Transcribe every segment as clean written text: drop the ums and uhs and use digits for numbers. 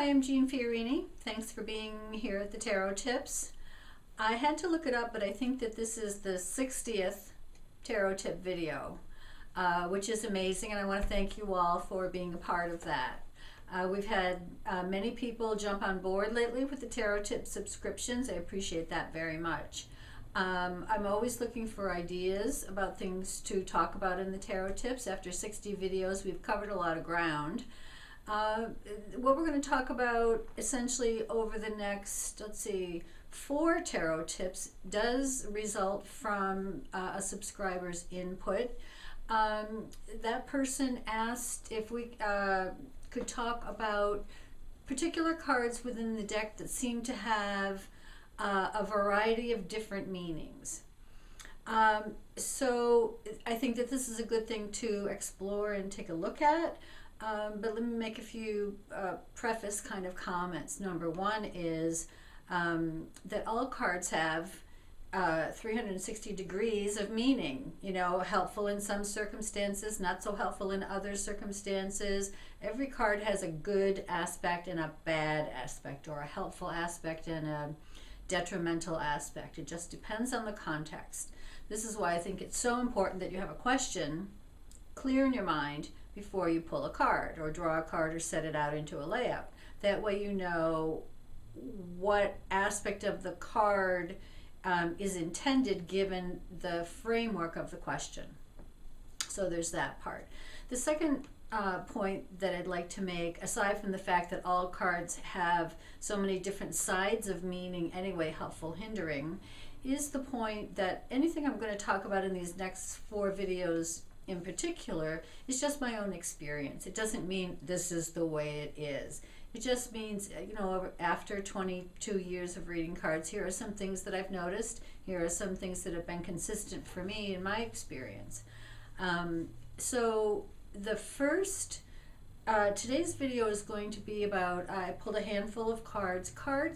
Hi, I'm Jeanne Fiorini. Thanks for being here at the Tarot Tips. I had to look it up, but I think that this is the 60th Tarot Tip video, which is amazing, and I want to thank you all for being a part of that. We've had many people jump on board lately with the Tarot Tip subscriptions. I appreciate that very much. I'm always looking for ideas about things to talk about in the Tarot Tips. After 60 videos, we've covered a lot of ground. What we're going to talk about essentially over the next, 4 Tarot Tips does result from a subscriber's input. That person asked if we could talk about particular cards within the deck that seem to have a variety of different meanings. So I think that this is a good thing to explore and take a look at. But let me make a few preface kind of comments. Number one is that all cards have 360 degrees of meaning, helpful in some circumstances, not so helpful in other circumstances. Every card has a good aspect and a bad aspect, or a helpful aspect and a detrimental aspect. It just depends on the context. This is why I think it's so important that you have a question clear in your mind before you pull a card or draw a card or set it out into a layout. That way you know what aspect of the card is intended given the framework of the question. So there's that part. The second point that I'd like to make, aside from the fact that all cards have so many different sides of meaning anyway, helpful, hindering, is the point that anything I'm going to talk about in these next 4 videos in particular is just my own experience. It doesn't mean this is the way it is. It just means, after 22 years of reading cards, here are some things that I've noticed. Here are some things that have been consistent for me in my experience. So the first, today's video is going to be about, I pulled a handful of cards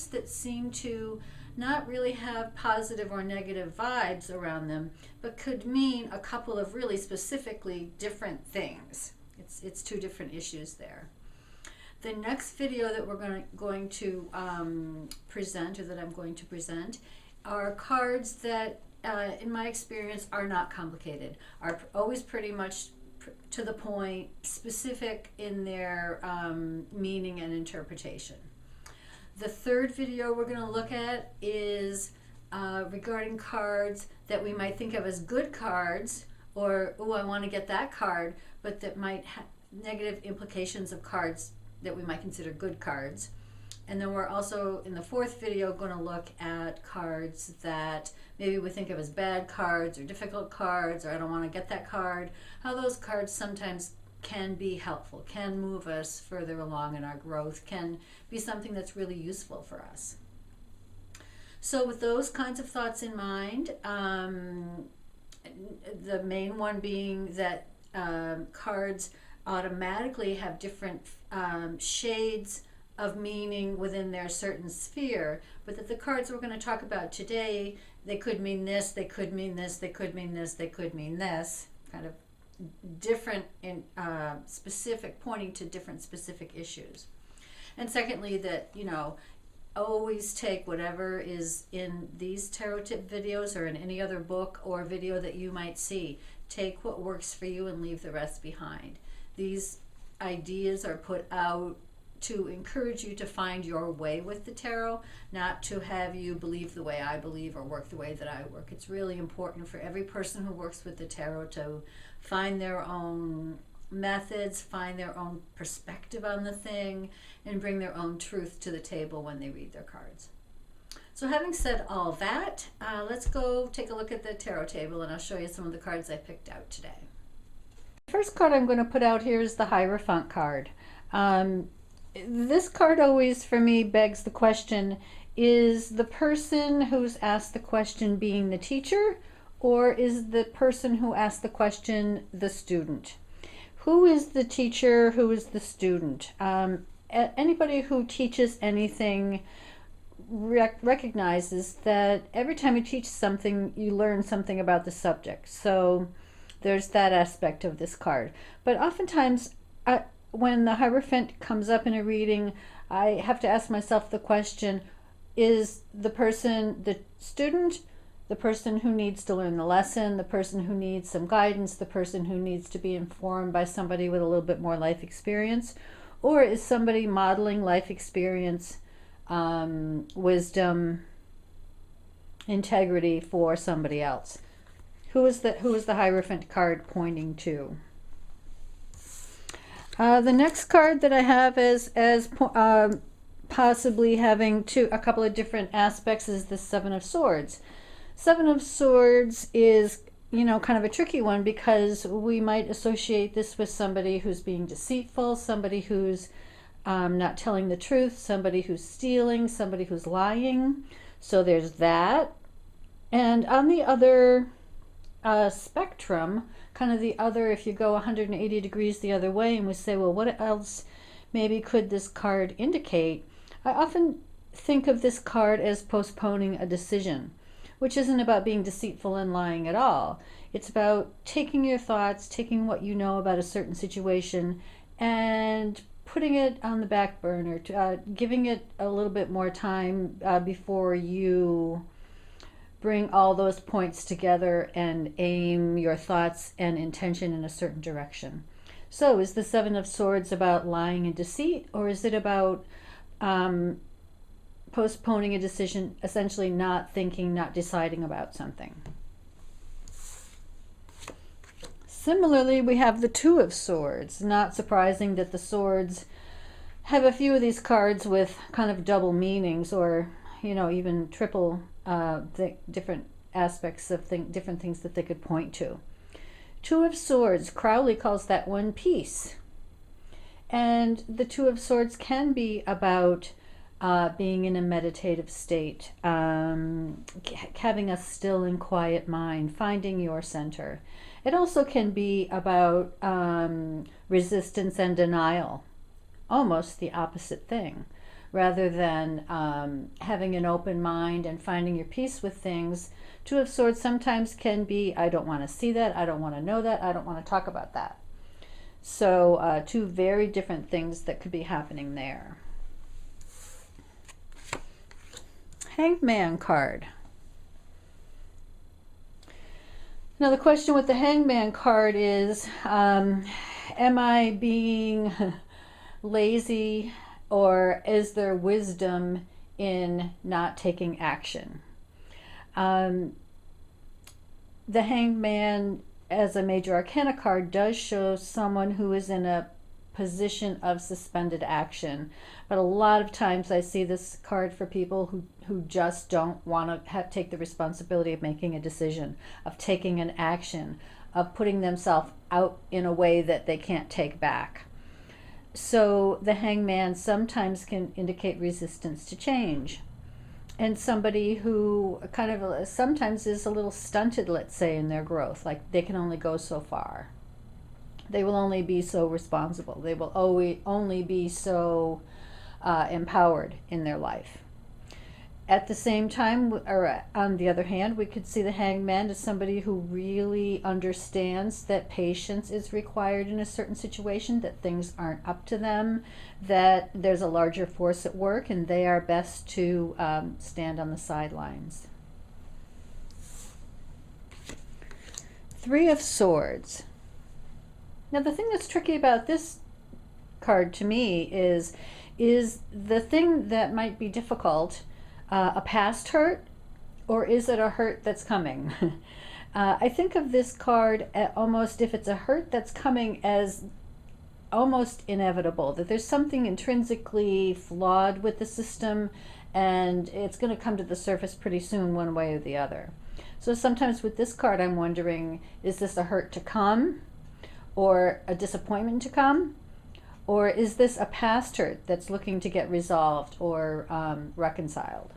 that seem to not really have positive or negative vibes around them, but could mean a couple of really specifically different things. It's 2 different issues there. The next video that we're going to present, or that I'm going to present, are cards that, in my experience, are not complicated, are always pretty much to the point, specific in their meaning and interpretation. The third video we're going to look at is regarding cards that we might think of as good cards, or, oh, I want to get that card, but that might have negative implications of cards that we might consider good cards. And then we're also, in the 4th video, going to look at cards that maybe we think of as bad cards or difficult cards, or I don't want to get that card. How those cards sometimes can be helpful, can move us further along in our growth, can be something that's really useful for us. So with those kinds of thoughts in mind, the main one being that cards automatically have different shades of meaning within their certain sphere, but that the cards we're going to talk about today, they could mean this, they could mean this, they could mean this, they could mean this, kind of different in specific, pointing to different specific issues. And secondly, that always take whatever is in these tarot tip videos or in any other book or video that you might see. Take what works for you and leave the rest behind. These ideas are put out to encourage you to find your way with the tarot, not to have you believe the way I believe or work the way that I work. It's really important for every person who works with the tarot to find their own methods, find their own perspective on the thing, and bring their own truth to the table when they read their cards. So having said all that, let's go take a look at the tarot table, and I'll show you some of the cards I picked out today. The first card I'm going to put out here is the Refund card. This card always, for me, begs the question, is the person who's asked the question being the teacher, or is the person who asked the question the student? Who is the teacher? Who is the student? Anybody who teaches anything recognizes that every time you teach something, you learn something about the subject. So there's that aspect of this card. But oftentimes, when the Hierophant comes up in a reading, I have to ask myself the question, is the person the student, the person who needs to learn the lesson, the person who needs some guidance, the person who needs to be informed by somebody with a little bit more life experience? Or is somebody modeling life experience, wisdom, integrity for somebody else? Who is the Hierophant card pointing to? The next card that I have as possibly having a couple of different aspects is the Seven of Swords. Seven of Swords is, kind of a tricky one, because we might associate this with somebody who's being deceitful, somebody who's not telling the truth, somebody who's stealing, somebody who's lying. So there's that. And on the other spectrum, kind of the other, if you go 180 degrees the other way, and we say, well, what else maybe could this card indicate? I often think of this card as postponing a decision, which isn't about being deceitful and lying at all. It's about taking your thoughts, taking what you know about a certain situation, and putting it on the back burner, giving it a little bit more time before you bring all those points together and aim your thoughts and intention in a certain direction. So is the Seven of Swords about lying and deceit, or is it about postponing a decision, essentially not thinking, not deciding about something? Similarly, we have the Two of Swords. Not surprising that the swords have a few of these cards with kind of double meanings, or even triple different aspects of different things that they could point to. Two of Swords, Crowley calls that one peace. And the Two of Swords can be about being in a meditative state, having a still and quiet mind, finding your center. It also can be about resistance and denial, almost the opposite thing. Rather than having an open mind and finding your peace with things, Two of Swords sometimes can be, I don't want to see that, I don't want to know that, I don't want to talk about that. So two very different things that could be happening there. Hangman card. Now the question with the Hangman card is, am I being lazy, or is there wisdom in not taking action? The Hangman, as a major arcana card, does show someone who is in a position of suspended action. But a lot of times I see this card for people who just don't want to take the responsibility of making a decision, of taking an action, of putting themselves out in a way that they can't take back. So the Hangman sometimes can indicate resistance to change. And somebody who kind of sometimes is a little stunted, let's say, in their growth, like they can only go so far. They will only be so responsible. They will only be so empowered in their life. At the same time, or on the other hand, we could see the Hangman as somebody who really understands that patience is required in a certain situation, that things aren't up to them, that there's a larger force at work, and they are best to stand on the sidelines. Three of Swords. Now the thing that's tricky about this card to me is the thing that might be difficult a past hurt, or is it a hurt that's coming? I think of this card almost, if it's a hurt that's coming, as almost inevitable, that there's something intrinsically flawed with the system and it's going to come to the surface pretty soon, one way or the other. So sometimes with this card I'm wondering, is this a hurt to come, or a disappointment to come? Or is this a past hurt that's looking to get resolved or reconciled?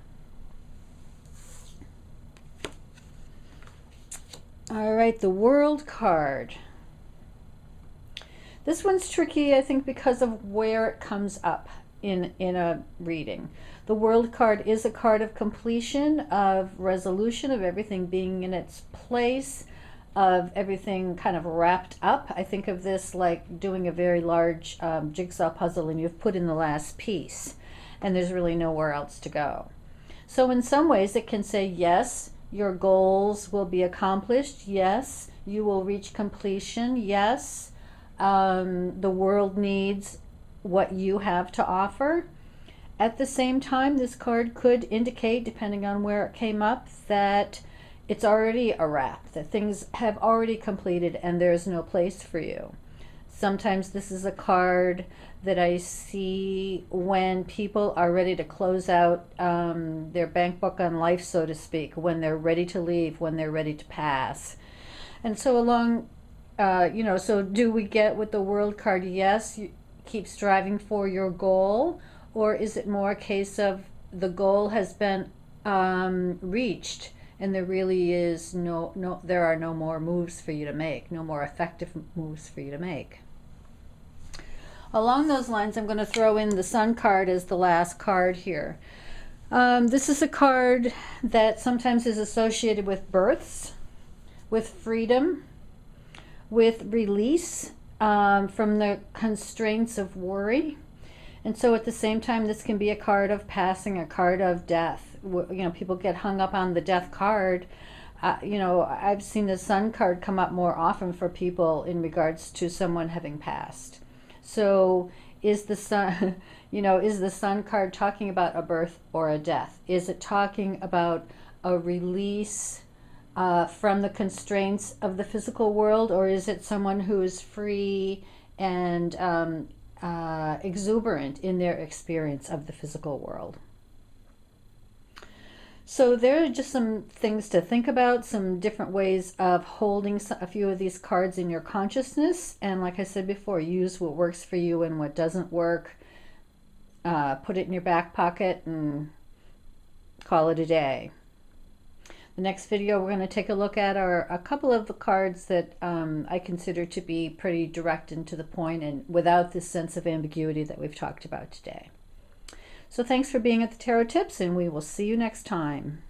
All right, the World card. This one's tricky, I think, because of where it comes up in a reading. The World card is a card of completion, of resolution, of everything being in its place, of everything kind of wrapped up. I think of this like doing a very large jigsaw puzzle, and you've put in the last piece and there's really nowhere else to go. So in some ways it can say, yes, your goals will be accomplished. Yes, you will reach completion. Yes, the world needs what you have to offer. At the same time, this card could indicate, depending on where it came up, that it's already a wrap, that things have already completed and there's no place for you. Sometimes this is a card that I see when people are ready to close out their bank book on life, so to speak, when they're ready to leave, when they're ready to pass. And so along, so do we get with the World card, yes, you keep striving for your goal, or is it more a case of the goal has been reached and there really is there are no more moves for you to make, no more effective moves for you to make? Along those lines, I'm going to throw in the Sun card as the last card here. This is a card that sometimes is associated with births, with freedom, with release from the constraints of worry. And so at the same time, this can be a card of passing, a card of death. People get hung up on the death card. I've seen the Sun card come up more often for people in regards to someone having passed. So is the Sun, is the Sun card talking about a birth or a death? Is it talking about a release from the constraints of the physical world, or is it someone who is free and exuberant in their experience of the physical world? So there are just some things to think about, some different ways of holding a few of these cards in your consciousness. And like I said before, use what works for you and what doesn't work. Put it in your back pocket and call it a day. The next video we're going to take a look at are a couple of the cards that I consider to be pretty direct and to the point and without this sense of ambiguity that we've talked about today. So thanks for being at the Tarot Tips, and we will see you next time.